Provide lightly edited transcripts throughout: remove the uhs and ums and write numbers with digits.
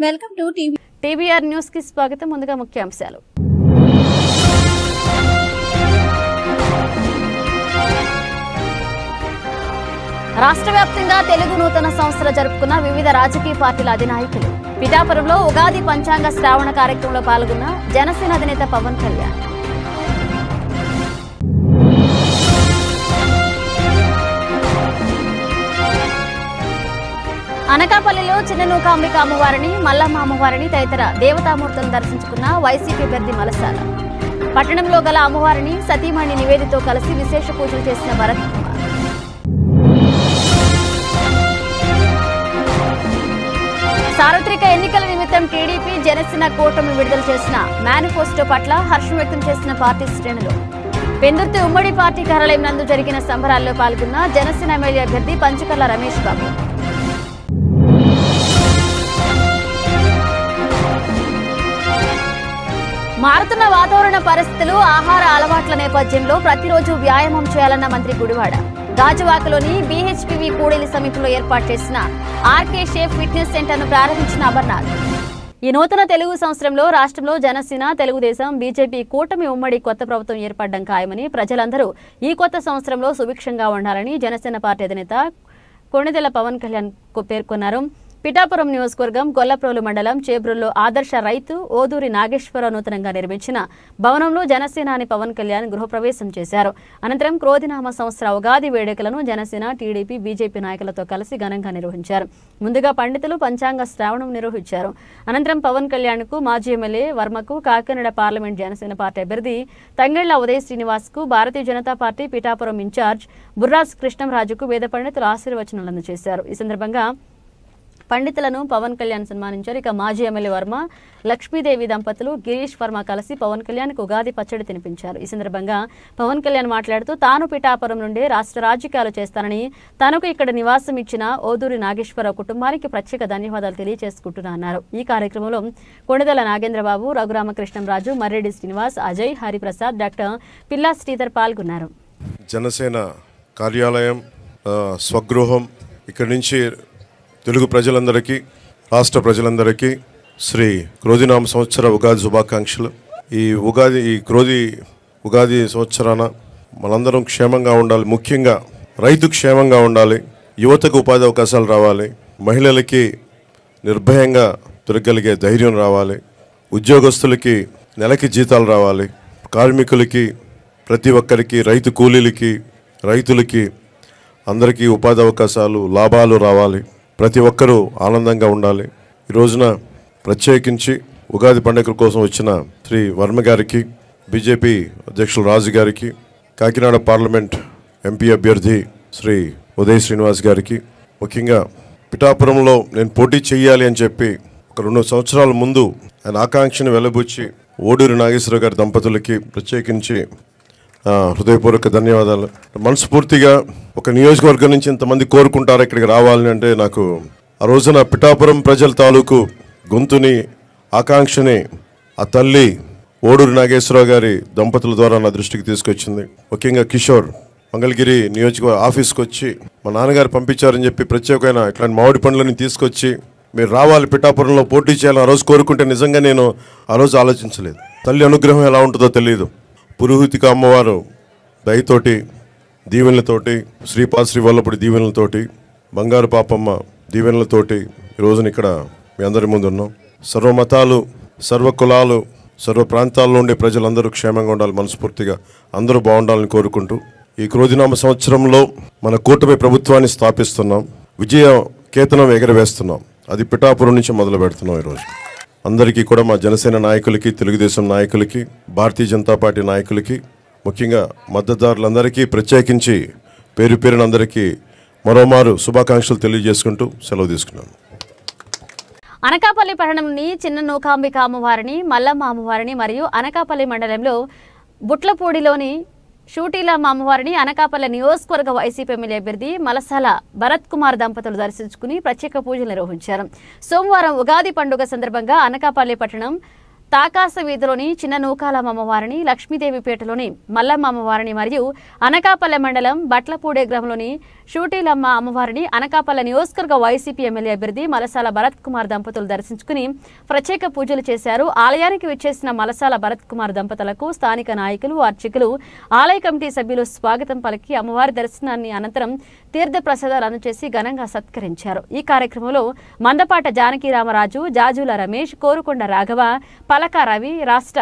Welcome to TBR news కి స్వాగతం. ముందుగా ముఖ్యాంశాలు. రాష్ట్ర వ్యాప్తంగా తెలుగు నూతన సంవత్సరం జరుపుకున్న వివిధ రాజకీయ పార్టీల అధినాయకులు. పిఠాపురంలో ఉగాది పంచాంగ శ్రావణ కార్యక్రమంలో పాల్గొన్న జనసేన అధినేత పవన్ కళ్యాణ్. అనకాపల్లిలో చిన్న నూకాంబిక అమ్మవారిని, మల్లమ్మ అమ్మవారిని తదితర దేవతామూర్తులను దర్శించుకున్న వైసీపీ అభ్యర్థి మలసాల. పట్టణంలో గల అమ్మవారిని సతీమణి నివేదితో కలిసి విశేష పూజలు చేసిన భరత్ కుమార్. సార్వత్రిక ఎన్నికల నిమిత్తం టీడీపీ జనసేన కూటమి విడుదల చేసిన మేనిఫెస్టో పట్ల హర్షం వ్యక్తం చేసిన పార్టీ శ్రేణులు. పెందుర్తి ఉమ్మడి పార్టీ కార్యాలయం నందు జరిగిన సంబరాల్లో పాల్గొన్న జనసేన ఎమ్మెల్యే అభ్యర్థి పంచకర్ల రమేష్ బాబు. మారుతున్న వాతావరణ పరిస్థితులు, ఆహార అలవాట్ల నేపథ్యంలో ప్రతిరోజు వ్యాయామం చేయాలన్న మంత్రి గుడివాడ. గాజువాకలోని బీహెచ్పీవీ కూడలి సమీపంలో ఏర్పాటు చేసిన ఆర్కే షేఫ్ ఫిట్నెస్ సెంటర్ను ప్రారంభించిన అమర్నాథ్. ఈ నూతన తెలుగు సంవత్సరంలో రాష్ట్రంలో జనసేన, తెలుగుదేశం, బీజేపీ కూటమి ఉమ్మడి కొత్త ప్రభుత్వం ఏర్పడడం ఖాయమని, ప్రజలందరూ ఈ కొత్త సంవత్సరంలో సుభిక్షంగా ఉండాలని జనసేన పార్టీ అధినేత కొణిదెల పవన్ కళ్యాణ్ పేర్కొన్నారు. పిఠాపురం నియోజకవర్గం గొల్లప్రోలు మండలం చేబ్రుల్లో ఆదర్శ రైతు ఓదూరి నాగేశ్వరరావు నూతనంగా నిర్మించిన భవనంలో జనసేనాని పవన్ కళ్యాణ్ గృహప్రవేశం చేశారు. అనంతరం క్రోధినామ సంవత్సర ఉగాది వేడుకలను జనసేన, టీడీపీ, బీజేపీ నాయకులతో కలిసి ఘనంగా నిర్వహించారు. ముందుగా పండితులు పంచాంగ శ్రావణం నిర్వహించారు. అనంతరం పవన్ కళ్యాణ్ కు మాజీ ఎమ్మెల్యే వర్మకు, కాకినాడ పార్లమెంట్ జనసేన పార్టీ అభ్యర్థి తంగెళ్ల ఉదయ్ శ్రీనివాస్ కు, భారతీయ జనతా పార్టీ పిఠాపురం ఇన్ఛార్జ్ బుర్రాజ్ కృష్ణంరాజుకు వేద పండితులు ఆశీర్వచనాలు అందజేశారు. ఈ సందర్భంగా పండితులను పవన్ కళ్యాణ్ సన్మానించారు. ఇక మాజీ ఎమ్మెల్యే వర్మ, లక్ష్మీదేవి దంపతులు గిరీష్ వర్మ కలిసి పవన్ కళ్యాణ్ కు ఉగాది పచ్చడి తినిపించారు. ఈ సందర్భంగా పవన్ కళ్యాణ్ మాట్లాడుతూ తాను పిఠాపురం నుండి రాష్ట్ర రాజకీయాలు చేస్తానని, తనకు ఇక్కడ నివాసం ఇచ్చిన ఓదూరి నాగేశ్వరరావు కుటుంబానికి ప్రత్యేక ధన్యవాదాలు తెలియజేసుకుంటున్నా అన్నారు. ఈ కార్యక్రమంలో కొణిదెల నాగేంద్రబాబు, రఘురామకృష్ణంరాజు, మర్రెడ్డి శ్రీనివాస్, అజయ్, హరిప్రసాద్, డాక్టర్ పిల్లా శ్రీధర్ పాల్గొన్నారు. జనసేన కార్యాలయం, స్వగృహం, ఇక్కడి నుంచి తెలుగు ప్రజలందరికీ, రాష్ట్ర ప్రజలందరికీ శ్రీ క్రోధినామ సంవత్సర ఉగాది శుభాకాంక్షలు. ఈ ఉగాది సంవత్సరాన మనందరం క్షేమంగా ఉండాలి. ముఖ్యంగా రైతు క్షేమంగా ఉండాలి. యువతకు ఉపాధి అవకాశాలు రావాలి. మహిళలకి నిర్భయంగా తిరగలిగే ధైర్యం రావాలి. ఉద్యోగస్తులకి నెలకి జీతాలు రావాలి. కార్మికులకి, ప్రతి ఒక్కరికి, రైతు కూలీలకి, రైతులకి అందరికీ ఉపాధి అవకాశాలు, లాభాలు రావాలి. ప్రతి ఒక్కరూ ఆనందంగా ఉండాలి. ఈ రోజున ప్రత్యేకించి ఉగాది పండుగ కోసం వచ్చిన శ్రీ వర్మ గారికి, బీజేపీ అధ్యక్షులు రాజు గారికి, కాకినాడ పార్లమెంట్ ఎంపీ అభ్యర్థి శ్రీ ఉదయ్ శ్రీనివాస్ గారికి, ముఖ్యంగా పిఠాపురంలో నేను పోటీ చేయాలి అని చెప్పి ఒక 2 సంవత్సరాల ముందు ఆయన ఆకాంక్షను వెలబుచ్చి ఓడూరి నాగేశ్వరరావు గారి దంపతులకి ప్రత్యేకించి హృదయపూర్వక ధన్యవాదాలు. మనస్ఫూర్తిగా ఒక నియోజకవర్గం నుంచి ఇంతమంది కోరుకుంటారు ఇక్కడికి రావాలని అంటే, నాకు ఆ రోజున పిఠాపురం ప్రజల తాలూకు గొంతుని, ఆకాంక్షని ఆ తల్లి ఓడూరి నాగేశ్వరరావు గారి దంపతుల ద్వారా నా దృష్టికి తీసుకొచ్చింది. ముఖ్యంగా కిషోర్ మంగళగిరి నియోజకవర్గ ఆఫీస్కి వచ్చి మా నాన్నగారు పంపించారని చెప్పి ప్రత్యేకమైన ఇట్లాంటి మామిడి పండ్లని తీసుకొచ్చి మీరు రావాలి, పిఠాపురంలో పోటీ చేయాలని ఆ రోజు కోరుకుంటే నిజంగా నేను ఆ రోజు ఆలోచించలేదు. తల్లి అనుగ్రహం ఎలా ఉంటుందో తెలియదు. పురోహితిక అమ్మవారు దయతోటి, దీవెనలతోటి, శ్రీపాద శ్రీవల్లపుడి దీవెనలతోటి, బంగారు పాపమ్మ దీవెనలతోటి ఈ రోజున ఇక్కడ మీ అందరి ముందు ఉన్నాం. సర్వ మతాలు, సర్వ కులాలు, సర్వ ప్రాంతాల్లో ఉండే ప్రజలందరూ క్షేమంగా ఉండాలి. మనస్ఫూర్తిగా అందరూ బాగుండాలని కోరుకుంటూ ఈ క్రోధినామ సంవత్సరంలో మన కూటమి ప్రభుత్వాన్ని స్థాపిస్తున్నాం. విజయ కేతనం ఎగరవేస్తున్నాం. అది పిఠాపురం నుంచి మొదలు పెడుతున్నాం. ఈరోజు అందరికీ కూడా, మా జనసేన నాయకులకి, తెలుగుదేశం నాయకులకి, భారతీయ జనతా పార్టీ నాయకులకి, ముఖ్యంగా మద్దతుదారులందరికీ ప్రత్యేకించి పేరు పేరున అందరికీ మరోమారు శుభాకాంక్షలు తెలియజేసుకుంటూ సెలవు తీసుకున్నాను. అనకాపల్లి పట్టణంలోని చిన్న నూకాంబిక అమ్మవారిని, మల్లమ్మ అమ్మవారిని మరియు అనకాపల్లి మండలంలో బుట్లపూడిలోని షూటీలమ్మ అమ్మవారిని అనకాపల్లి నియోజకవర్గ వైసీపీ ఎమ్మెల్యే అభ్యర్థి మలసాల భరత్ కుమార్ దంపతులు దర్శించుకుని ప్రత్యేక పూజలు నిర్వహించారు. సోమవారం ఉగాది పండుగ సందర్భంగా అనకాపల్లి పట్టణం తాకాస వీధిలోని చిన్న నూకాలమ్మ అమ్మవారిని, లక్ష్మీదేవిపేటలోని మల్లమ్మ అమ్మవారిని మరియు అనకాపల్లె మండలం బట్లపూడే గ్రామంలోని షూటీలమ్మ అమ్మవారిని అనకాపల్లె నియోజకవర్గ వైసీపీ ఎమ్మెల్యే అభ్యర్థి మలసాల భరత్ కుమార్ దంపతులు దర్శించుకుని ప్రత్యేక పూజలు చేశారు. ఆలయానికి విచ్చేసిన మలసాల భరత్ కుమార్ దంపతులకు స్థానిక నాయకులు, అర్చకులు, ఆలయ కమిటీ సభ్యులు స్వాగతం పలికి అమ్మవారి దర్శనాన్ని అనంతరం తీర్థ ప్రసాదాలు అందజేసి ఘనంగా సత్కరించారు. ఈ కార్యక్రమంలో మందపాట జానకిరామరాజు, జాజుల రమేష్, కోరుకొండ రాఘవ, పలక రవి, రాష్ట్ర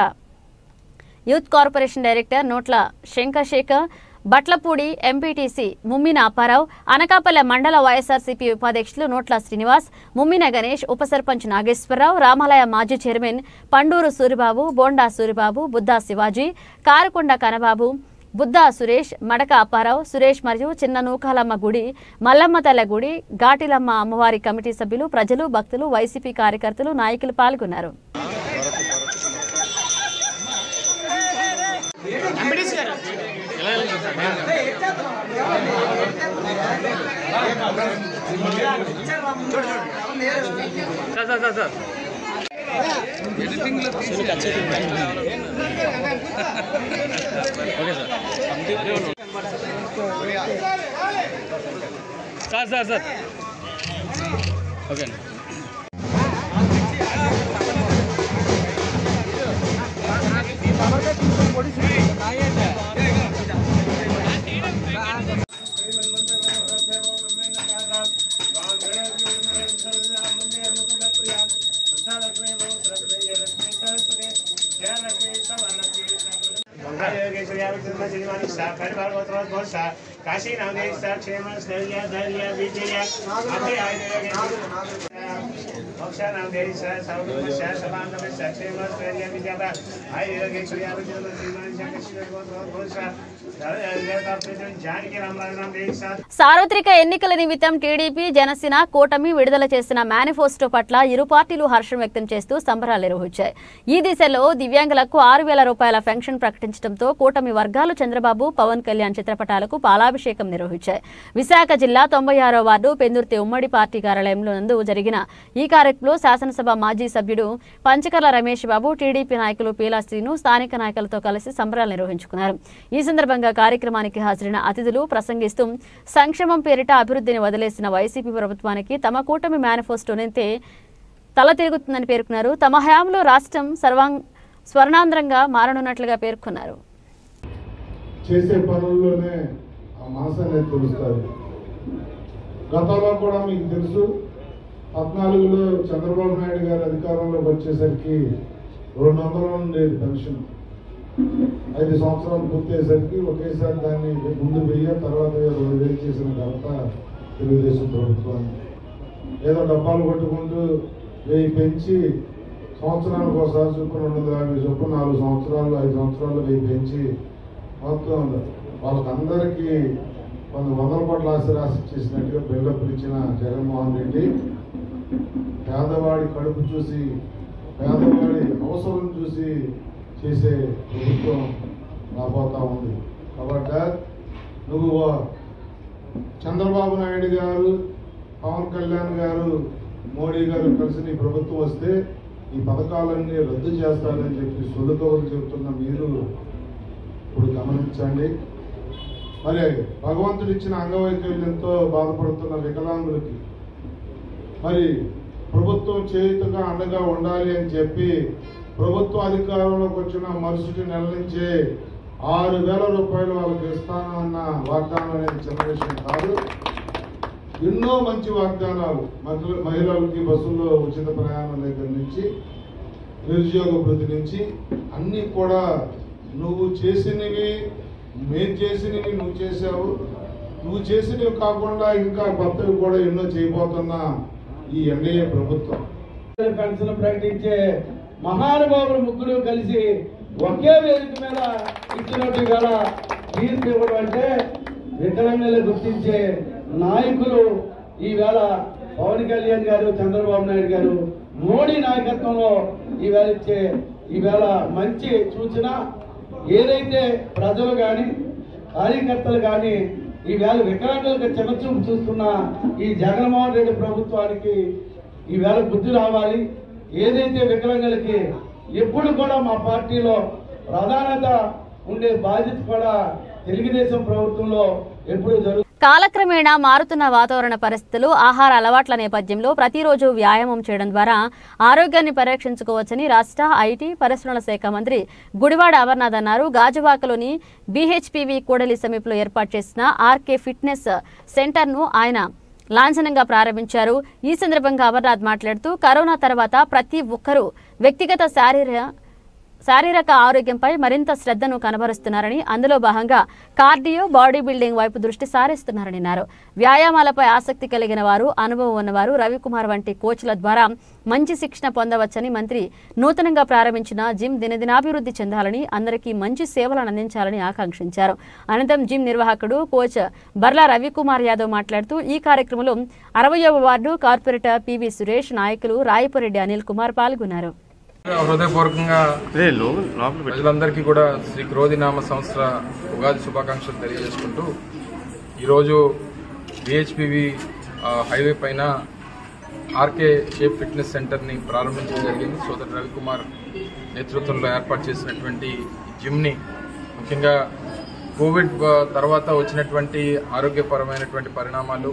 యూత్ కార్పొరేషన్ డైరెక్టర్ నోట్ల శంకర్శేఖర్, బట్లపూడి ఎంపీటీసీ ముమ్మిన అప్పారావు, అనకాపల్లె మండల వైఎస్ఆర్సీపీ ఉపాధ్యక్షులు నోట్ల శ్రీనివాస్, ముమ్మిన గణేష్, ఉప సర్పంచ్ నాగేశ్వరరావు, రామాలయ మాజీ చైర్మన్ పండూరు సూరిబాబు, బోండా సూరిబాబు, బుద్దా శివాజీ, కారుకొండ కనబాబు, బుద్దా సురేష్, మడక అప్పారావు, సురేష్ మరియు చిన్న నూకాలమ్మ గుడి, మల్లమ్మ తల్ల గుడి, ఘాటిలమ్మ అమ్మవారి కమిటీ సభ్యులు, ప్రజలు, భక్తులు, వైసీపీ కార్యకర్తలు, నాయకులు పాల్గొన్నారు. సార్ ఓకే काशी नामदेव क्षेम स्थैर्य धैर्य विजय अभय मोक्ष नामदेव सर्वस्य सभांगम क्षेम स्थैर्य विजय సార్వత్రిక ఎన్నికల నిమిత్తం టీడీపీ, జనసేన కూటమి విడుదల చేసిన మేనిఫెస్టో పట్ల ఇరు పార్టీలు హర్షం వ్యక్తం చేస్తూ సంబరాలు నిర్వహించాయి. ఈ దిశలో దివ్యాంగులకు 6,000 రూపాయల పెన్షన్ ప్రకటించడంతో కూటమి వర్గాలు చంద్రబాబు, పవన్ కళ్యాణ్ చిత్రపటాలకు పాలాభిషేకం నిర్వహించాయి. విశాఖ జిల్లా 96వ వార్డు పెందుర్తి ఉమ్మడి పార్టీ కార్యాలయంలో నందు జరిగిన ఈ కార్యక్రమంలో శాసనసభ మాజీ సభ్యుడు పంచకర్ల రమేష్ బాబు, టీడీపీ నాయకులు పీలా శ్రీను స్థానిక నాయకులతో కలిసి సంబరాలు నిర్వహించుకున్నారు. ఈ సందర్భంగా కార్యక్రమానికి హాజరైన అతిథులు ప్రసంగిస్తూ సంక్షేమం పేరిట అభివృద్ధిని వదిలేసిన వైసీపీ ప్రభుత్వానికి తమ కూటమి మేనిఫెస్టోనైతే తల తిరుగుతుందని పేర్కొన్నారు. తమ హయాంలో రాష్ట్రం స్వర్ణాంధ్రంగా మారనున్నట్లుగా పేర్కొన్నారు. చేసే పనుల్లోనే ఆ మనసనే తెలుస్తారు. గతంలో కూడా మీకు తెలుసు, 14లో చంద్రబాబు నాయుడు గారు అధికారంలోకి వచ్చేసరికి 200 ఉండేది పెన్షన్. 5 సంవత్సరాలు పూర్తయ్యేసరికి ఒకేసారి దాన్ని ముందు 1000, తర్వాత 2000 చేసిన ఘనత తెలుగుదేశం ప్రభుత్వాన్ని. ఏదో డబ్బాలు కొట్టుకుంటూ 1000 పెంచి సంవత్సరానికి ఒకసారి చొప్పున 250 చొప్పున 4 సంవత్సరాలు 5 సంవత్సరాలు 1000 పెంచి మొత్తం వాళ్ళకందరికీ 100 కోట్ల ఆశ చేసినట్టుగా బిల్డప్ ఇచ్చిన జగన్మోహన్ రెడ్డి పేదవాడి కడుపు చూసి, పేదవాడి అవసరం చూసి చేసే ప్రభుత్వం రాబోతా ఉంది. కాబట్టి నువ్వు చంద్రబాబు నాయుడు గారు, పవన్ కళ్యాణ్ గారు, మోడీ గారు కలిసి నీ ప్రభుత్వం వస్తే ఈ పథకాలన్నీ రద్దు చేస్తారని చెప్పి సొల్లుతోలు చెబుతున్న మీరు ఇప్పుడు గమనించండి. మరి భగవంతుడు ఇచ్చిన అంగవైకల్యంతో బాధపడుతున్న వికలాంగులకి మరి ప్రభుత్వం చేయుతగా అండగా ఉండాలి అని చెప్పి ప్రభుత్వ అధికారంలోకి వచ్చిన మరుసటి నెల నుంచే 6,000 రూపాయలు వాళ్ళకి ఇస్తానన్న వాగ్దానం అనేది చిన్న విషయం కాదు. ఎన్నో మంచి వాగ్దానాలు, మహిళలకి బస్సుల్లో ఉచిత ప్రయాణం దగ్గర నుంచి, నిరుద్యోగ వృద్ధి నుంచి అన్నీ కూడా నువ్వు చేసినవి, మేము చేసినవి నువ్వు చేసావు. నువ్వు చేసినవి కాకుండా ఇంకా కొత్తవి కూడా ఎన్నో చేయబోతున్న ఈ ఎన్డీఏ ప్రభుత్వం. పెన్షన్ ప్రకటించే మహానుభావులు ముగ్గురు కలిసి ఒకే వేదిక మీద ఇచ్చినట్టు గల తీర్పు ఇవ్వడం అంటే వికలాంగులు గుర్తించే నాయకులు ఈవేళ పవన్ కళ్యాణ్ గారు, చంద్రబాబు నాయుడు గారు, మోడీ నాయకత్వంలో ఈవేళ మంచి సూచన. ఏదైతే ప్రజలు కానీ కార్యకర్తలు కానీ ఈవేళ వికలాంగులకు చిన్నచూపు చూస్తున్న ఈ జగన్మోహన్ రెడ్డి ప్రభుత్వానికి ఈవేళ బుద్ధి రావాలి. ఏదైతే వికలాంగులకి ఎప్పుడు కూడా మా పార్టీలో ప్రధానత ఉండే బాధ్యత కూడా తెలుగుదేశం ప్రభుత్వంలో ఎప్పుడు జరుగుతుంది. కాలక్రమేణా మారుతున్న వాతావరణ పరిస్థితులు, ఆహార అలవాట్ల నేపథ్యంలో ప్రతిరోజు వ్యాయామం చేయడం ద్వారా ఆరోగ్యాన్ని పరిరక్షించుకోవచ్చని రాష్ట్ర ఐటీ పరిశ్రమల శాఖ మంత్రి గుడివాడ అమర్నాథ్ అన్నారు. గాజువాకలోని బీహెచ్పీవీ కూడలి సమీపంలో ఏర్పాటు చేసిన ఆర్కే ఫిట్నెస్ సెంటర్ను ఆయన లాంఛనంగా ప్రారంభించారు. ఈ సందర్భంగా అమర్నాథ్ మాట్లాడుతూ కరోనా తర్వాత ప్రతి ఒక్కరూ వ్యక్తిగత శారీరక ఆరోగ్యంపై మరింత శ్రద్ధను కనబరుస్తున్నారని, అందులో భాగంగా కార్డియో, బాడీ బిల్డింగ్ వైపు దృష్టి సారిస్తున్నారని అన్నారు. వ్యాయామాలపై ఆసక్తి కలిగిన వారు, అనుభవం ఉన్నవారు రవికుమార్ వంటి కోచ్ల ద్వారా మంచి శిక్షణ పొందవచ్చని మంత్రి నూతనంగా ప్రారంభించిన జిమ్ దినదినాభివృద్ధి చెందాలని, అందరికీ మంచి సేవలను అందించాలని ఆకాంక్షించారు. అనంతరం జిమ్ నిర్వాహకుడు కోచ్ బర్లా రవికుమార్ యాదవ్ మాట్లాడుతూ ఈ కార్యక్రమంలో 60వ వార్డు కార్పొరేటర్ పివి సురేష్, నాయకులు రాయపురెడ్డి అనిల్ కుమార్ పాల్గొన్నారు. హృదయపూర్వకంగా ప్రజలందరికీ కూడా శ్రీ క్రోధినామ సంవత్సర ఉగాది శుభాకాంక్షలు తెలియజేసుకుంటూ ఈరోజు బిహెచ్పివి హైవే పైన ఆర్కే షేప్ ఫిట్నెస్ సెంటర్ని ప్రారంభించడం జరిగింది. సోదరు రవికుమార్ నేతృత్వంలో ఏర్పాటు చేసినటువంటి జిమ్ని ముఖ్యంగా కోవిడ్ తర్వాత వచ్చినటువంటి ఆరోగ్యపరమైనటువంటి పరిణామాలు,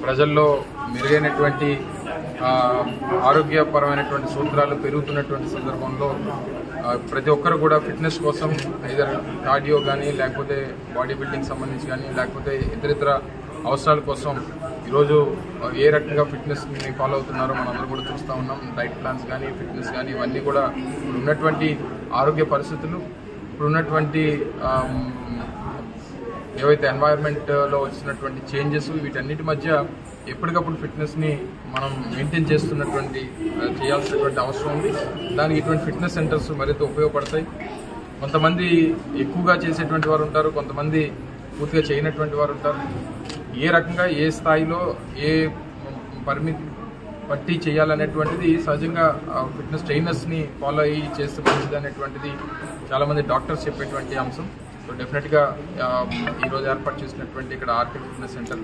ప్రజల్లో మెరుగైనటువంటి ఆరోగ్యపరమైనటువంటి సూత్రాలు పెరుగుతున్నటువంటి సందర్భంలో ప్రతి ఒక్కరు కూడా ఫిట్నెస్ కోసం ఐదర్ కార్డియో కానీ, లేకపోతే బాడీ బిల్డింగ్ సంబంధించి కానీ, లేకపోతే ఇతరితర అవసరాల కోసం ఈరోజు ఏ రకంగా ఫిట్నెస్ని ఫాలో అవుతున్నారో మనందరూ కూడా చూస్తూ ఉన్నాం. డైట్ ప్లాన్స్ కానీ, ఫిట్నెస్ కానీ, ఇవన్నీ కూడా ఉన్నటువంటి ఆరోగ్య పరిస్థితులు, ఇప్పుడున్నటువంటి ఏవైతే ఎన్వైరన్మెంట్లో వచ్చినటువంటి చేంజెస్, వీటన్నిటి మధ్య ఎప్పటికప్పుడు ఫిట్నెస్ని మనం మెయింటైన్ చేయాల్సినటువంటి అవసరం ఉంది. దానికి ఇటువంటి ఫిట్నెస్ సెంటర్స్ మరింత ఉపయోగపడతాయి. కొంతమంది ఎక్కువగా చేసేటువంటి వారు ఉంటారు, కొంతమంది పూర్తిగా చేయనటువంటి వారు ఉంటారు. ఏ రకంగా ఏ స్థాయిలో ఏ పరిమితి పట్టి చేయాలనేటువంటిది సహజంగా ఫిట్నెస్ ట్రైనర్స్ని ఫాలో అయ్యి చేస్తే మంచిది అనేటువంటిది చాలామంది డాక్టర్స్ చెప్పేటువంటి అంశం. సో డెఫినెట్గా ఈరోజు ఏర్పాటు చేసినటువంటి ఇక్కడ ఆర్కే ఫిట్నెస్ సెంటర్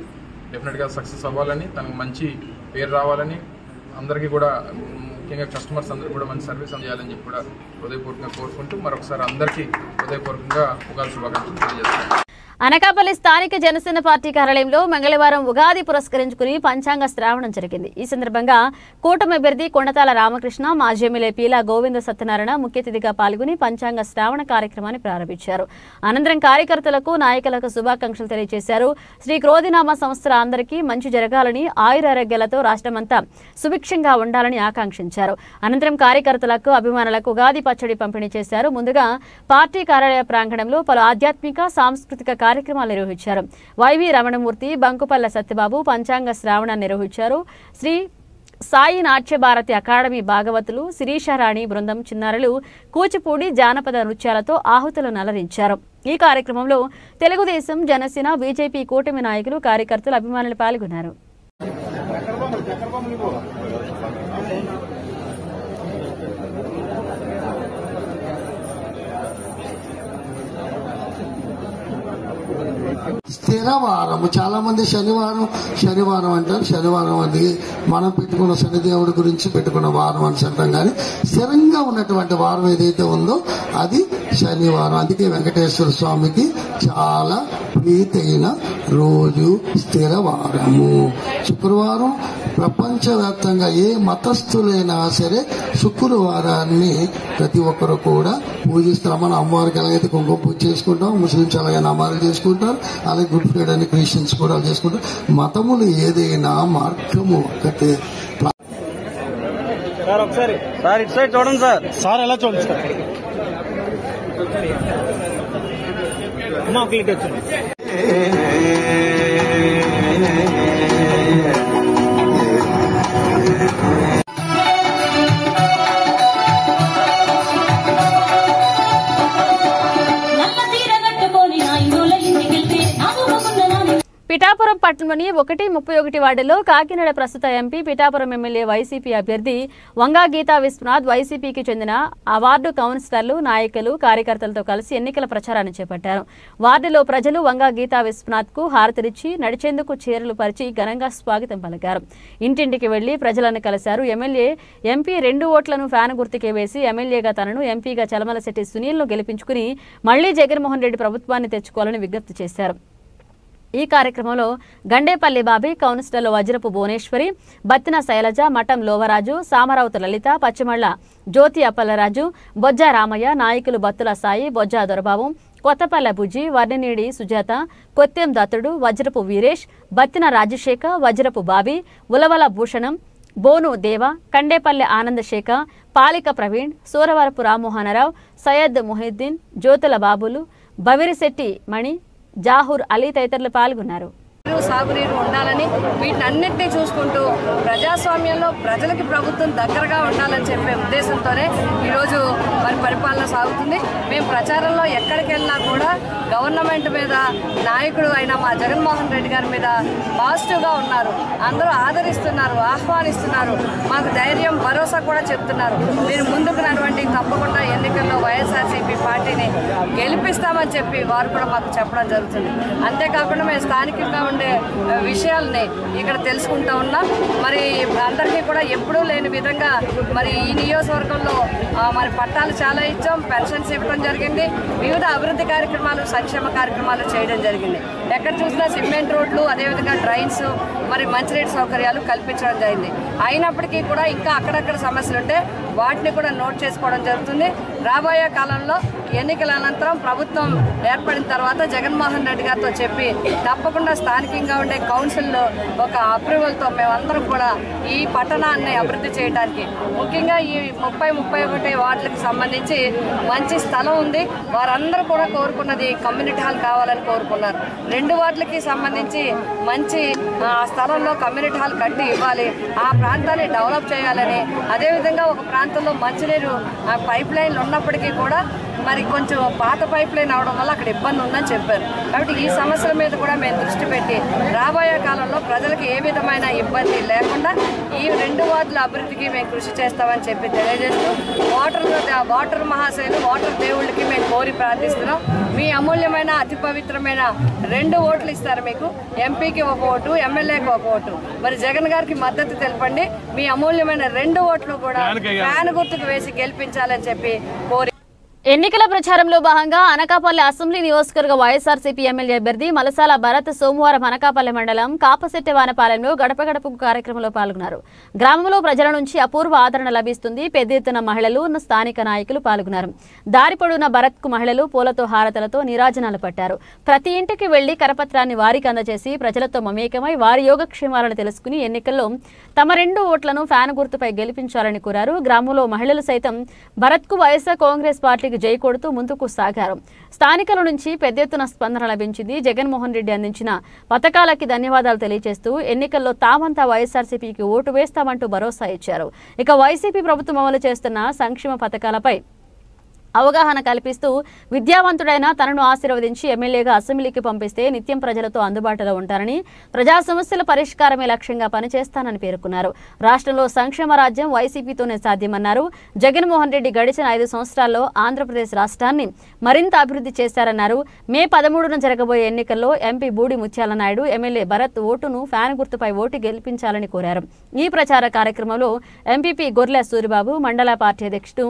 డెఫినెట్గా సక్సెస్ అవ్వాలని, తనకు మంచి పేరు రావాలని, అందరికీ కూడా ముఖ్యంగా కస్టమర్స్ అందరూ కూడా మంచి సర్వీస్ అందించాలని చెప్పి కూడా హృదయపూర్వకంగా కోరుకుంటూ మరొకసారి అందరికీ హృదయపూర్వకంగా ఉగాది శుభాకాంక్షలు తెలియజేస్తున్నాను. అనకాపల్లి స్థానిక జనసేన పార్టీ కార్యాలయంలో మంగళవారం ఉగాది పురస్కరించుకుని పంచాంగ శ్రావణం జరిగింది. ఈ సందర్భంగా కూటమి అభ్యర్థి కొండతాల రామకృష్ణ, మాజీ ఎమ్మెల్యే పీలా గోవింద సత్యనారాయణ ముఖ్య అతిథిగా పాల్గొని పంచాంగ శ్రావణ కార్యక్రమాన్ని ప్రారంభించారు. అనంతరం కార్యకర్తలకు, నాయకులకు శుభాకాంక్షలు తెలియజేశారు. శ్రీ క్రోధినామ సంవత్సర అందరికీ మంచి జరగాలని, ఆయురారోగ్యాలతో రాష్ట్రమంతా సుభిక్షంగా ఉండాలని ఆకాంక్షించారు. అనంతరం కార్యకర్తలకు, అభిమానులకు ఉగాది పచ్చడి పంపిణీ చేశారు. ముందుగా పార్టీ కార్యాలయ ప్రాంగణంలో పలు ఆధ్యాత్మిక, సాంస్కృతిక కార్యక్రమాలు నిర్వహించారు. వైవి రమణమూర్తి, బంకుపల్ల సత్యబాబు పంచాంగ శ్రావణాన్ని నిర్వహించారు. శ్రీ సాయి నాట్య భారతి అకాడమీ భాగవతులు, శిరీషారాణి బృందం చిన్నారులు కూచిపూడి జానపద నృత్యాలతో ఆహుతులను అలరించారు. ఈ కార్యక్రమంలో తెలుగుదేశం, జనసేన, బీజేపీ కూటమి నాయకులు, కార్యకర్తలు, అభిమానులు పాల్గొన్నారు. స్థిరవారము, చాలా మంది శనివారం అంటారు. శనివారం అది మనం పెట్టుకున్న శనిదేవుడి గురించి పెట్టుకున్న వారం అని అంటాం. కానీ స్థిరంగా ఉన్నటువంటి వారం ఏదైతే ఉందో అది శనివారం. అందుకే వెంకటేశ్వర స్వామికి చాలా ప్రీతైన రోజు స్థిరవారము. శుక్రవారం ప్రపంచవ్యాప్తంగా ఏ మతస్థులైనా సరే శుక్రవారాన్ని ప్రతి ఒక్కరు కూడా పూజిస్తారు. మన అమ్మవారికి ఎలాగైతే కుంకుమ పూజ చేసుకుంటాం, ముస్లింస్ అలాగే నమాజులు చేసుకుంటారు, అలాగే గుడ్ ఫ్రైడే అని క్రిస్టియన్స్ కూడా చేసుకుంటారు. మతములు ఏదైనా మార్గము ఒక్కటే. సార్ ఇటు సైడ్ చూడండి సార్. సార్ ఎలా చూడండి సార్. ఒక ఇటు వచ్చింది. పిఠాపురం పట్టణంలోని 131 వార్డులో కాకినాడ ప్రస్తుత ఎంపీ పిఠాపురం ఎమ్మెల్యే వైసీపీ అభ్యర్థి వంగా గీతా విశ్వనాథ్ వైసీపీకి చెందిన ఆ వార్డు కౌన్సిలర్లు నాయకులు కార్యకర్తలతో కలిసి ఎన్నికల ప్రచారాన్ని చేపట్టారు. వార్డులో ప్రజలు వంగా గీతా విశ్వనాథ్ కు హారతినిచ్చి నడిచేందుకు చీరలు పరిచి ఘనంగా స్వాగతం పలికారు. ఇంటింటికి వెళ్లి ప్రజలను కలిశారు. ఎంపీ 2 ఓట్లను ఫ్యాన్ గుర్తుకే వేసి ఎమ్మెల్యేగా తనను ఎంపీగా చలమలశెట్టి సునీల్ ను గెలిపించుకుని మళ్లీ జగన్మోహన్ రెడ్డి ప్రభుత్వాన్ని తెచ్చుకోవాలని విజ్ఞప్తి చేశారు. ఈ కార్యక్రమంలో గండేపల్లి బాబీ, కౌన్సిలర్లు వజ్రపు భువనేశ్వరి, బత్తిన శైలజ, మఠం లోవరాజు, సామరావుతు లలిత, పచ్చిమళ్ల జ్యోతి అప్పలరాజు, బొజ్జ రామయ్య, నాయకులు బత్తుల సాయి, బొజ్జ దొరబాబు, కొత్తపల్లె బుజ్జి, వర్ణినేడి సుజాత, కొత్తెం దత్తుడు, వజ్రపు వీరేష్, బత్తిన రాజశేఖర్, వజ్రపు బాబీ, ఉలవల భూషణం, బోను దేవ, కండేపల్లె ఆనందశేఖ, పాలిక ప్రవీణ్, సూరవరపు రామ్మోహనరావు, సయ్యద్ మొహిద్దీన్, జ్యోతుల బాబులు, బవిరిశెట్టి మణి, జాహూర్ అలీ తదితరులు పాల్గొన్నారు. సాగునీరు ఉండాలని వీటన్నిటినీ చూసుకుంటూ ప్రజాస్వామ్యంలో ప్రజలకి ప్రభుత్వం దగ్గరగా ఉండాలని చెప్పే ఉద్దేశంతోనే ఈరోజు మరి పరిపాలన సాగుతుంది. మేము ప్రచారంలో ఎక్కడికి వెళ్ళినా కూడా గవర్నమెంట్ మీద, నాయకుడు అయిన మా జగన్మోహన్ రెడ్డి గారి మీద పాజిటివ్గా ఉన్నారు. అందరూ ఆదరిస్తున్నారు, ఆహ్వానిస్తున్నారు, మాకు ధైర్యం, భరోసా కూడా చెప్తున్నారు. మీరు ముందుకు నడవండి, తప్పకుండా ఎన్నికల్లో వైఎస్ఆర్సీపీ పార్టీని గెలిపిస్తామని చెప్పి వారు కూడా మాకు చెప్పడం జరుగుతుంది. అంతేకాకుండా మేము స్థానికంగా ఉండే విషయాల్ని ఇక్కడ తెలుసుకుంటూ ఉన్నాం. మరి అందరికీ కూడా ఎప్పుడూ లేని విధంగా మరి ఈ నియోజకవర్గంలో మరి పట్టాలు చాలా ఇచ్చాం, పెన్షన్స్ ఇవ్వడం జరిగింది, వివిధ అభివృద్ధి కార్యక్రమాలు, సంక్షేమ కార్యక్రమాలు చేయడం జరిగింది. ఎక్కడ చూసినా సిమెంట్ రోడ్లు, అదేవిధంగా డ్రైన్స్, మరి మంచినీటి సౌకర్యాలు కల్పించడం జరిగింది. అయినప్పటికీ కూడా ఇంకా అక్కడక్కడ సమస్యలు ఉంటే వాటిని కూడా నోట్ చేసుకోవడం జరుగుతుంది. రాబోయే కాలంలో ఎన్నికల అనంతరం ప్రభుత్వం ఏర్పడిన తర్వాత జగన్మోహన్ రెడ్డి గారితో చెప్పి తప్పకుండా స్థానికంగా ఉండే కౌన్సిల్లో ఒక అప్రూవల్తో మేమందరం కూడా ఈ పట్టణాన్ని అభివృద్ధి చేయడానికి, ముఖ్యంగా ఈ 30-31 వార్డులకు సంబంధించి మంచి స్థలం ఉంది. వారందరూ కూడా కోరుకున్నది కమ్యూనిటీ హాల్ కావాలని కోరుకున్నారు. 2 వార్డులకి సంబంధించి మంచి స్థలంలో కమ్యూనిటీ హాల్ కట్టి ఇవ్వాలి, ఆ ప్రాంతాన్ని డెవలప్ చేయాలని, అదేవిధంగా ఒక ప్రాంతంలో మంచినీరు పైప్ లైన్లు ఉన్నప్పటికీ కూడా మరి కొంచెం పాత పైప్ లైన్ అవడం వల్ల అక్కడ ఇబ్బంది ఉందని చెప్పారు. కాబట్టి ఈ సమస్యల మీద కూడా మేము దృష్టి పెట్టి రాబోయే కాలంలో ప్రజలకు ఏ విధమైన ఇబ్బంది లేకుండా ఈ 2 వార్డుల అభివృద్ధికి మేము కృషి చేస్తామని చెప్పి తెలియజేస్తూ వాటర్ మహాశైలు, వాటర్ దేవుళ్ళకి మేము కోరి ప్రార్థిస్తున్నాం. మీ అమూల్యమైన, అతి పవిత్రమైన 2 ఓట్లు ఇస్తారు మీకు. ఎంపీకి 1 ఓటు, ఎమ్మెల్యేకి 1 ఓటు. మరి జగన్ గారికి మద్దతు తెలపండి. మీ అమూల్యమైన 2 ఓట్లు కూడా ఫ్యాన్ గుర్తుకు వేసి గెలిపించాలని చెప్పి కోరి. ఎన్నికల ప్రచారంలో భాగంగా అనకాపల్లి అసెంబ్లీ నియోజకవర్గ వైఎస్ఆర్సీపీ ఎమ్మెల్యే అభ్యర్థి మలసాల భరత్ సోమవారం అనకాపల్లి మండలం కాపశెట్టివానపాలెంలో గడప గడపకు కార్యక్రమంలో పాల్గొన్నారు. గ్రామంలో ప్రజల నుంచి అపూర్వ ఆదరణ లభిస్తుంది. పెద్ద ఎత్తున మహిళలు, స్థానిక నాయకులు పాల్గొన్నారు. దారి పొడవున భరత్ కు మహిళలు పూలతో, హారతలతో నీరాజనాలు పట్టారు. ప్రతి ఇంటికి వెళ్లి కరపత్రాన్ని వారికి అందజేసి ప్రజలతో మమేకమై వారి యోగక్షేమాలను తెలుసుకుని ఎన్నికల్లో తమ 2 ఓట్లను ఫ్యాన్ గుర్తుపై గెలిపించాలని కోరారు. గ్రామంలో మహిళలు సైతం భరత్ కు వైఎస్ఆర్ కాంగ్రెస్ పార్టీకి జై కొడుతూ ముందుకు సాగారు. స్థానికుల నుంచి పెద్ద ఎత్తున స్పందన లభించింది. జగన్మోహన్ రెడ్డి అందించిన పథకాలకి ధన్యవాదాలు తెలియజేస్తూ ఎన్నికల్లో తామంతా వైఎస్ఆర్సీపీకి ఓటు వేస్తామంటూ భరోసా ఇచ్చారు. ఇక వైసీపీ ప్రభుత్వం అమలు చేస్తున్న సంక్షేమ పథకాలపై అవగాహన కల్పిస్తూ విద్యావంతుడైన తనను ఆశీర్వదించి ఎమ్మెల్యేగా అసెంబ్లీకి పంపిస్తే నిత్యం ప్రజలతో అందుబాటులో ఉంటారని, ప్రజా సమస్యల పరిష్కారమే లక్ష్యంగా పనిచేస్తానని పేర్కొన్నారు. రాష్ట్రంలో సంక్షేమ రాజ్యం వైసీపీతోనే సాధ్యమన్నారు. జగన్మోహన్ రెడ్డి గడిచిన 5 సంవత్సరాల్లో ఆంధ్రప్రదేశ్ రాష్ట్రాన్ని మరింత అభివృద్ధి చేశారన్నారు. మే 13న జరగబోయే ఎన్నికల్లో ఎంపీ బూడి ముత్యాల నాయుడు, ఎమ్మెల్యే భరత్ ఓటును ఫ్యాన్ గుర్తుపై ఓటు గెలిపించాలని కోరారు. ఈ ప్రచార కార్యక్రమంలో ఎంపీపీ గొర్లె సూరిబాబు, మండల పార్టీ అధ్యక్షుడు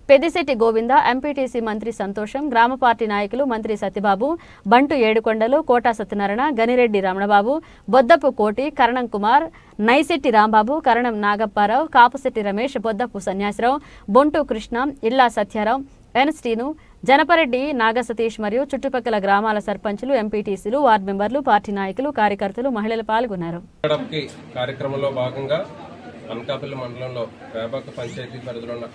పెద్దిశెట్టి గోవింద, ఎంపీటీసీ మంత్రి సంతోషం, గ్రామ పార్టీ నాయకులు మంత్రి సత్యబాబు, బంటు ఏడుకొండలు, కోటా సత్యనారాయణ, గనిరెడ్డి రమణబాబు, బొద్దపు కోటి, కరణం కుమార్, నైశెట్టి రాంబాబు, కరణం నాగప్పారావు, కాపుశెట్టి రమేష్, బొద్దపు సన్యాసరావు, బొంటు కృష్ణ, ఇల్లా సత్యారావు, ఎన్స్టీను, జనపరెడ్డి, నాగసతీష్ మరియు చుట్టుపక్కల గ్రామాల సర్పంచులు, ఎంపీటీసీలు, వార్డు మెంబర్లు, పార్టీ నాయకులు, కార్యకర్తలు, మహిళలు పాల్గొన్నారు. కార్యక్రమంలో భాగంగా అనకాపల్లి మండలంలో వేబాక పంచాయతీ పరిధిలో ఉన్న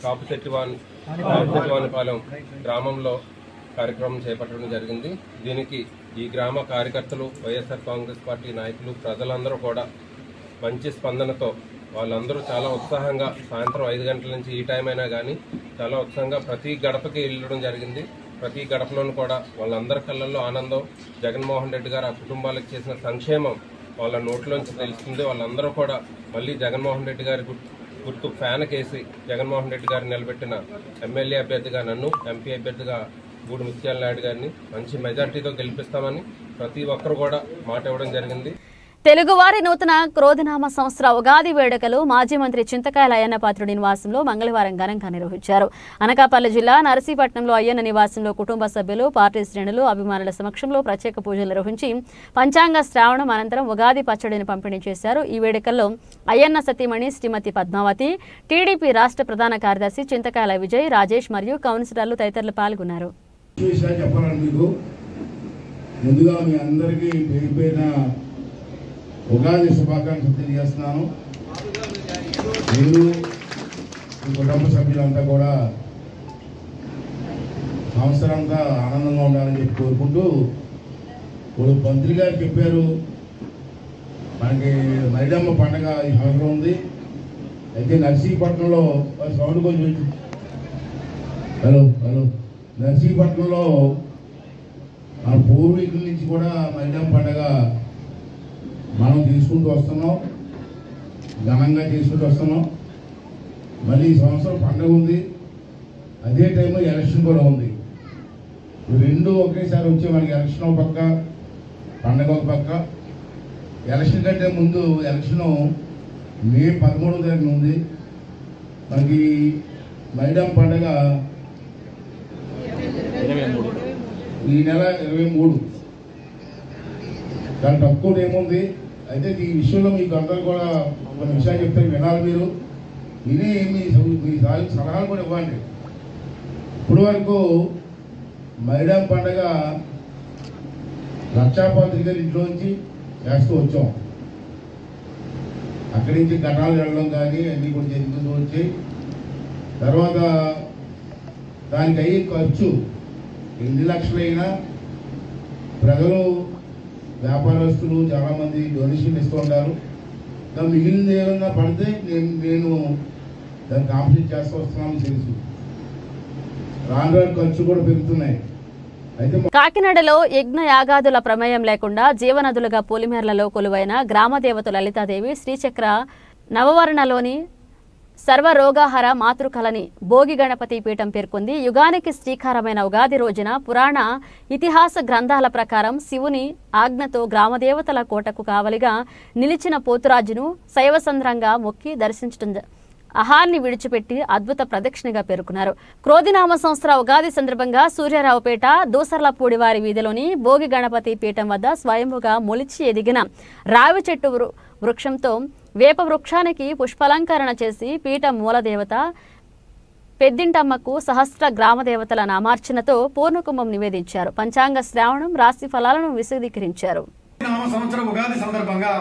కాపుశెట్టివానిపాలెం గ్రామంలో కార్యక్రమం చేపట్టడం జరిగింది. దీనికి ఈ గ్రామ కార్యకర్తలు, వైఎస్ఆర్ కాంగ్రెస్ పార్టీ నాయకులు, ప్రజలందరూ కూడా మంచి స్పందనతో వాళ్ళందరూ చాలా ఉత్సాహంగా సాయంత్రం 5 గంటల నుంచి ఈ టైం అయినా కానీ చాలా ఉత్సాహంగా ప్రతి గడపకి వెళ్ళడం జరిగింది. ప్రతి గడపలోనూ కూడా వాళ్ళందరి కళ్ళల్లో ఆనందం. జగన్మోహన్ రెడ్డి గారు ఆ కుటుంబాలకు చేసిన సంక్షేమం వాళ్ళ నోట్లోంచి తెలుస్తుంది. వాళ్ళందరూ కూడా మళ్ళీ జగన్మోహన్ రెడ్డి గారి గుర్తు ఫ్యాన్ కేసి జగన్మోహన్ రెడ్డి గారు నిలబెట్టిన ఎమ్మెల్యే అభ్యర్థిగా నన్ను, ఎంపీ అభ్యర్థిగా గూడు ముత్యాల నాయుడు గారిని మంచి మెజార్టీతో గెలిపిస్తామని ప్రతి ఒక్కరు కూడా మాట ఇవ్వడం జరిగింది. తెలుగువారి నూతన క్రోధినామ సంవత్సర ఉగాది వేడుకలు మాజీ మంత్రి చింతకాయల అయ్యన్న పాత్రుడి నివాసంలో మంగళవారం ఘనంగా నిర్వహించారు. అనకాపల్లి జిల్లా నర్సీపట్నంలో అయ్యన్న నివాసంలో కుటుంబ సభ్యులు, పార్టీ శ్రేణులు, అభిమానుల సమక్షంలో ప్రత్యేక పూజలు నిర్వహించి పంచాంగ శ్రావణం అనంతరం ఉగాది పచ్చడిని పంపిణీ చేశారు. ఈ వేడుకల్లో అయ్యన్న సతీమణి శ్రీమతి పద్మావతి, టీడీపీ రాష్ట్ర ప్రధాన కార్యదర్శి చింతకాయల విజయ్, రాజేష్ మరియు కౌన్సిలర్లు తదితరులు పాల్గొన్నారు. ఉగాది శుభాకాంక్షలు తెలియజేస్తున్నాను. మీరు మీ కుటుంబ సభ్యులంతా కూడా సంవత్సరం అంతా ఆనందంగా ఉండాలని చెప్పి కోరుకుంటూ, ఇప్పుడు మంత్రి గారు చెప్పారు మనకి మైడమ్మ పండుగ ఈ సంవత్సరం ఉంది. అయితే నర్సీపట్నంలో సౌండ్ కొంచెం నర్సీపట్నంలో మన పూర్వీకుల నుంచి కూడా మైడమ్మ పండుగ మనం తీసుకుంటూ వస్తున్నాం, ఘనంగా తీసుకుంటూ వస్తున్నాం. మళ్ళీ ఈ సంవత్సరం పండుగ ఉంది, అదే టైంలో ఎలక్షన్ కూడా ఉంది. రెండు ఒకేసారి వచ్చే మనకి ఎలక్షన్ ఒక పక్క, పండుగ ఒక పక్క. ఎలక్షన్ కంటే ముందు ఎలక్షన్ మే 13వ తారీఖున ఉంది. మనకి మైడమ్ పండుగ ఈ నెల 23. దాని తక్కువ ఏముంది. అయితే ఈ విషయంలో మీకు అందరూ కూడా కొన్ని విషయాలు చెప్తారు, వినాలి. మీరు విని మీ సలహాలు కూడా ఇవ్వండి. ఇప్పుడు వరకు మైడమ్ పండుగ లక్షాపాత్రి గారి ఇంట్లోంచి చేస్తూ వచ్చాం. అక్కడి నుంచి ఘటాలు వెళ్ళడం కానీ అన్నీ కూడా జరుగుతూ వచ్చాయి. తర్వాత దానికి అయ్యే ఖర్చు ఎన్ని లక్షలైనా ప్రజలు, వ్యాపారస్తులు చాలామంది డొనేషన్ ఇస్తూ ఉంటారు. దాని మిగిలిన ఏమైనా పడితే నేను దాన్ని కాంప్లీట్ చేస్తూ వస్తున్నాను. తెలుసు రాను రాను ఖర్చు కూడా పెరుగుతున్నాయి. కాకినాడలో యజ్ఞ యాగాదుల ప్రమేయం లేకుండా జీవనదులుగా పొలిమేర్లలో కొలువైన గ్రామదేవత లలితాదేవి శ్రీచక్ర నవవర్ణలోని సర్వరోగాహర మాతృకలని భోగి గణపతి పీఠం పేర్కొంది. యుగానికి శ్రీకారమైన ఉగాది రోజున పురాణ ఇతిహాస గ్రంథాల ప్రకారం శివుని ఆజ్ఞతో గ్రామదేవతల కోటకు కావలిగా నిలిచిన పోతురాజును శైవసంద్రంగా మొక్కి దర్శించడం ఆహార్ని విడిచిపెట్టి అద్భుత ప్రదక్షిణగా పేర్కొన్నారు. క్రోధినామ సంవత్సర ఉగాది సందర్భంగా సూర్యారావుపేట దూసర్లపూడివారి వీధిలోని భోగి గణపతి పీఠం వద్ద స్వయంభుగా మొలిచి ఎదిగిన రావి చెట్టు వృక్షంతో వేప వృక్షానికి పుష్పాలంకరణ చేసి పీఠ మూలదేవత పెద్దింటమ్మకు సహస్ర గ్రామదేవతల నామార్చనతో పూర్ణకుంభం నివేదించారు. పంచాంగ శ్రావణం, రాశి ఫలాలను విశదీకరించారు. సంవత్సరం ఉగాది సందర్భంగా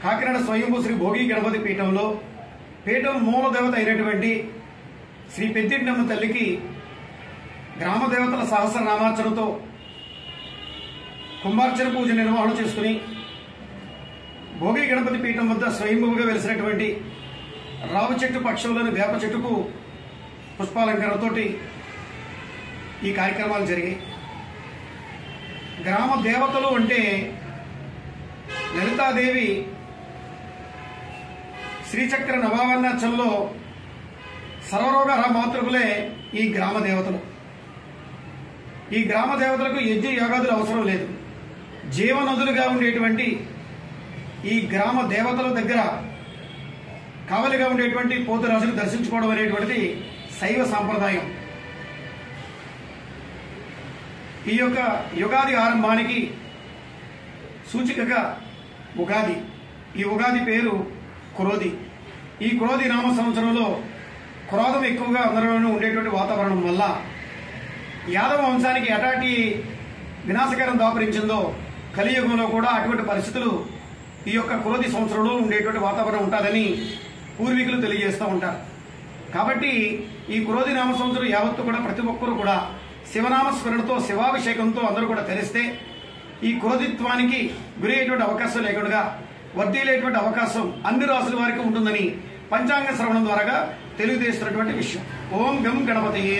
కాకినాడ స్వయంభూ శ్రీ భోగి గణపతి పీఠంలో పీఠం మూలదేవత అయినటువంటి శ్రీ పెద్దింటమ్మ తల్లికి గ్రామదేవతల సహస్ర నామార్చనతో కుంభార్చన పూజ నిర్వహణ చేసుకుని భోగి గణపతి పీఠం వద్ద స్వయంభూగా వెలిసినటువంటి రావి చెట్టు పక్షంలోని వేప చెట్టుకు పుష్పాలంకరణతోటి ఈ కార్యక్రమాలు జరిగాయి. గ్రామ దేవతలు అంటే లలితాదేవి శ్రీచక్ర నవావర్ణాచంలో సర్వరోగ మాతృకులే ఈ గ్రామ దేవతలు. ఈ గ్రామ దేవతలకు యజ్ఞ యాగాదులు అవసరం లేదు. జీవనదులుగా ఉండేటువంటి ఈ గ్రామ దేవతల దగ్గర కావలిగా ఉండేటువంటి పోతురాజును దర్శించుకోవడం అనేటువంటిది శైవ సాంప్రదాయం. ఈ యొక్క యుగాది ఆరంభానికి సూచికగా ఉగాది. ఈ ఉగాది పేరు క్రోధి. ఈ క్రోధి నామ సంవత్సరంలో క్రోధం ఎక్కువగా అందరిలోనూ ఉండేటువంటి వాతావరణం వల్ల యాదవ వంశానికి ఎటాటి వినాశకరం దాపరించిందో కలియుగంలో కూడా అటువంటి పరిస్థితులు ఈ యొక్క క్రోధి సంవత్సరంలో ఉండేటువంటి వాతావరణం ఉంటుందని పూర్వీకులు తెలియజేస్తూ ఉంటారు. కాబట్టి ఈ క్రోధి నామ సంవత్సరం యావత్తు కూడా ప్రతి ఒక్కరూ కూడా శివనామస్మరణతో శివాభిషేకంతో అందరూ కూడా తెలిస్తే ఈ క్రోధిత్వానికి గురయ్యేటువంటి అవకాశం లేకుండా వర్ధిల్లేటువంటి అవకాశం అన్ని రాసుల వారికి ఉంటుందని పంచాంగ శ్రవణం ద్వారా తెలియజేస్తున్నటువంటి విషయం. ఓం గం గణపతయే.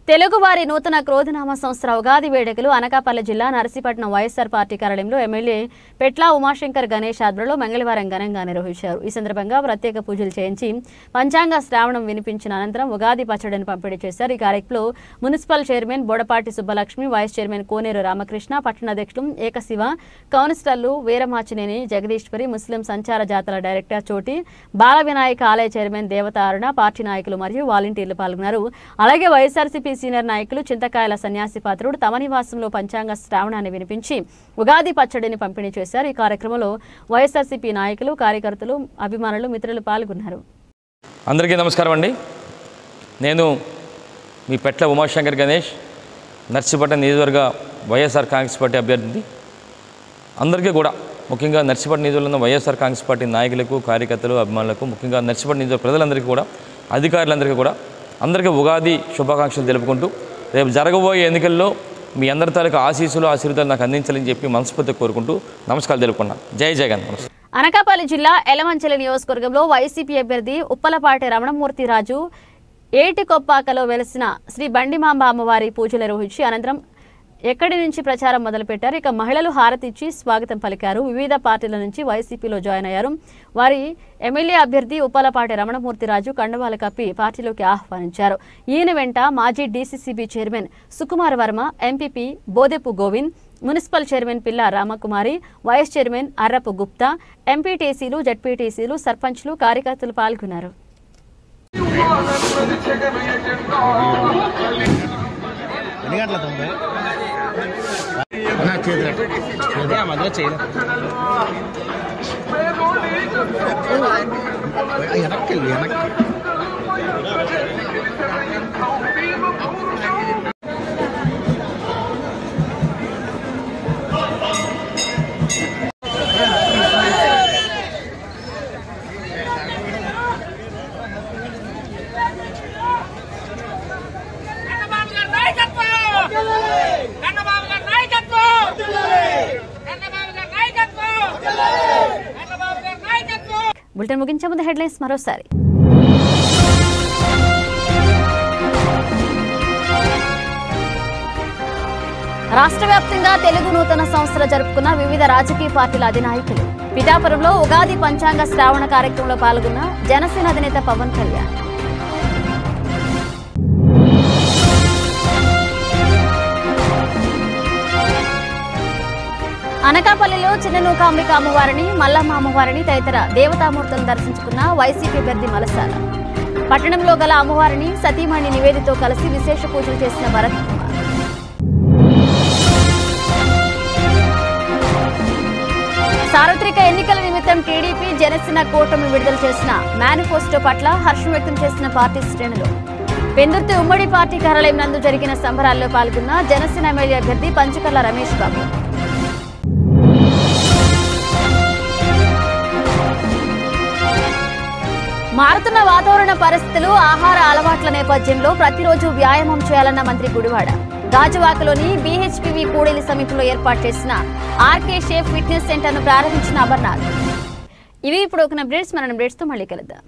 తెలుగువారి నూతన క్రోధనామ సంవత్సర ఉగాది వేడుకలు అనకాపల్లి జిల్లా నర్సీపట్నం వైఎస్ఆర్ పార్టీ కార్యాలయంలో ఎమ్మెల్యే పెట్ల ఉమాశంకర్ గణేష్ ఆధ్వర్యంలో మంగళవారం ఘనంగా నిర్వహించారు. ఈ సందర్భంగా ప్రత్యేక పూజలు చేయించి పంచాంగ శ్రావణం వినిపించిన అనంతరం ఉగాది పచ్చడిని పంపిణీ చేశారు. ఈ కార్యక్రమంలో municipal chairman Bodapati Subbalakshmi, vice chairman Koneru Ramakrishna, పట్టణ అధ్యక్షులు ఏకశివ, కౌన్సిలర్లు వీరమాచినేని జగదీశ్వరి, ముస్లిం సంచార జాతర డైరెక్టర్ చోటి, బాల వినాయక ఆలయ చైర్మన్ దేవతారుణ, పార్టీ నాయకులు మరియు వాలంటీర్లు పాల్గొన్నారు. అలాగే వైఎస్ఆర్సీపీ సీనియర్ నాయకులు చింతకాయల సన్యాసి పాత్రుడు తమ నివాసంలో పంచాంగ శ్రావణాన్ని వినిపించి ఉగాది పచ్చడిని పంపిణీ చేశారు. ఈ కార్యక్రమంలో వైఎస్ఆర్సీపీ నాయకులు, కార్యకర్తలు, అభిమానులు, మిత్రులు పాల్గొన్నారు. అందరికీ నమస్కారం అండి. నేను మీ పెట్ల ఉమాశంకర్ గణేష్, నర్సీపట్నం నియోజకవర్గ వైఎస్ఆర్ కాంగ్రెస్ పార్టీ అభ్యర్థి. అందరికీ కూడా ముఖ్యంగా నర్సీపట్నం నియోజకవర్గంలో వైఎస్ఆర్ కాంగ్రెస్ పార్టీ నాయకులకు, కార్యకర్తలు, అభిమానులకు, ముఖ్యంగా నర్సీపట్నం నియోజకవర్గ ప్రజలందరికీ కూడా, అధికారులందరికీ కూడా అందరికీ ఉగాది శుభాకాంక్షలు తెలుపుకుంటూ రేపు జరగబోయే ఎన్నికల్లో మీ అందరి తాలూకు ఆశీర్వాదాలు నాకు అందించాలని చెప్పి మనస్ఫూర్తిగా కోరుకుంటూ నమస్కారాలు తెలుపుకున్నాను. జై జగన్. అనకాపల్లి జిల్లా ఎలమంచిలి నియోజకవర్గంలో వైసీపీ అభ్యర్థి ఉప్పలపాటి రమణమూర్తి రాజు ఏటికొప్పాకలో వెలిసిన శ్రీ బండిమాంబ అమ్మవారి పూజలు నిర్వహించి అనంతరం ఎక్కడి నుంచి ప్రచారం మొదలుపెట్టారు. ఇక మహిళలు హారతిచ్చి స్వాగతం పలికారు. వివిధ పార్టీల నుంచి వైసీపీలో జాయిన్ అయ్యారు. వారి ఎమ్మెల్యే అభ్యర్థి ఉప్పలపాటి రమణమూర్తి రాజు కండువాలు కప్పి పార్టీలోకి ఆహ్వానించారు. ఈయన వెంట మాజీ DCCB chairman Sukumar Varma, MPP Bodepu Govind, municipal chairman Pilla Ramakumari, vice chairman Arrapu Gupta, ఎంపీటీసీలు, జడ్పీటీసీలు, సర్పంచ్లు, కార్యకర్తలు పాల్గొన్నారు. బులెటిన్ ముగించే ముందు హెడ్లైన్స్ మరోసారి. రాష్ట్ర వ్యాప్తంగా తెలుగు నూతన సంవత్సరం జరుపుకున్న వివిధ రాజకీయ పార్టీల అధినాయకులు. పిఠాపురంలో ఉగాది పంచాంగ శ్రావణ కార్యక్రమంలో పాల్గొన్న జనసేన అధినేత పవన్ కళ్యాణ్. అనకాపల్లిలో చిన్ననూకాంబిక అమ్మవారిని, మల్లమ్మ అమ్మవారిని తదితర దేవతామూర్తులను దర్శించుకున్న వైసీపీ అభ్యర్థి మలసాల. పట్టణంలో గల అమ్మవారిని సతీమణి నివేదితో కలిసి విశేష పూజలు చేసిన భరత్ కుమార్. సార్వత్రిక ఎన్నికల నిమిత్తం టీడీపీ, జనసేన కూటమి విడుదల చేసిన మేనిఫెస్టో పట్ల హర్షం వ్యక్తం చేసిన పార్టీ శ్రేణులు. పెందుర్తి ఉమ్మడి పార్టీ కార్యాలయం నందు జరిగిన సంబరాల్లో పాల్గొన్న జనసేన ఎమ్మెల్యే అభ్యర్థి పంచకర్ల రమేష్ బాబు. మారుతున్న వాతావరణ పరిస్థితులు, ఆహార అలవాట్ల నేపథ్యంలో ప్రతిరోజు వ్యాయామం చేయాలన్న మంత్రి గుడివాడ. గాజువాకలోని బీహెచ్పీవీ కూడలి సమీపంలో ఏర్పాటు చేసిన ఆర్కే షేఫ్ ఫిట్నెస్ సెంటర్ను ప్రారంభించిన అమర్నాథ్. ఇవి ఇప్పుడు ఒక అప్డేట్స్. మన అప్డేట్స్తో మళ్ళీ కలుద్దాం.